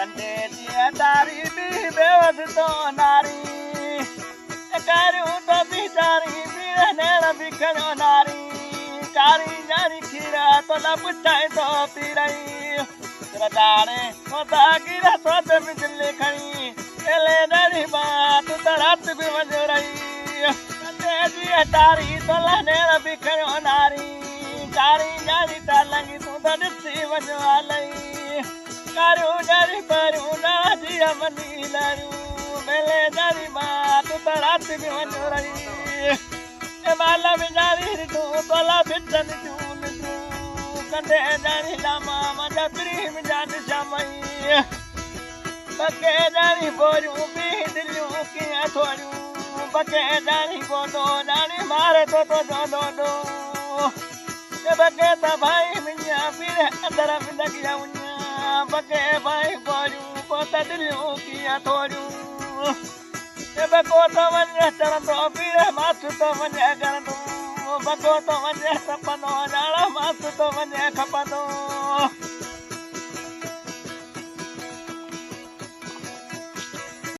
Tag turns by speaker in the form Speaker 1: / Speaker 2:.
Speaker 1: कंडे दिया तारी भी बेवस तो नारी करूं तो बिचारी भी नेड़ बिखरो नारी कारी जारी खीरा तो लब चाहे तो पी रही रदारे तो ताकीरा तो बिजली खड़ी एले डरी बात तो रात भी वज रही कंडे दिया तारी तो नेड़ बिखरो नारी कारी जारी तालंगी तू तो दिसी वजवा लई करू डरी परू ना दिया मनी लरू मेले डरी बात तो रात भी वज रही ए बाला बिजारी तू तोला बिचन चूल तू कंडे जारी लामा मजा प्रेम जान शामई बके जारी बोरू भी दिलू की थोड़ू बके जारी बोदो जारी मारे तो दो बके तो भाई मिया फिर अंदर में लगिया मुन्या बके भाई बोरू पोता दिलू की थोड़ू बको तो मन चढ़ तो फिर माथु तो मन कर दो बको तो मन सपनो जाड़ा माथु तो मन खपंदो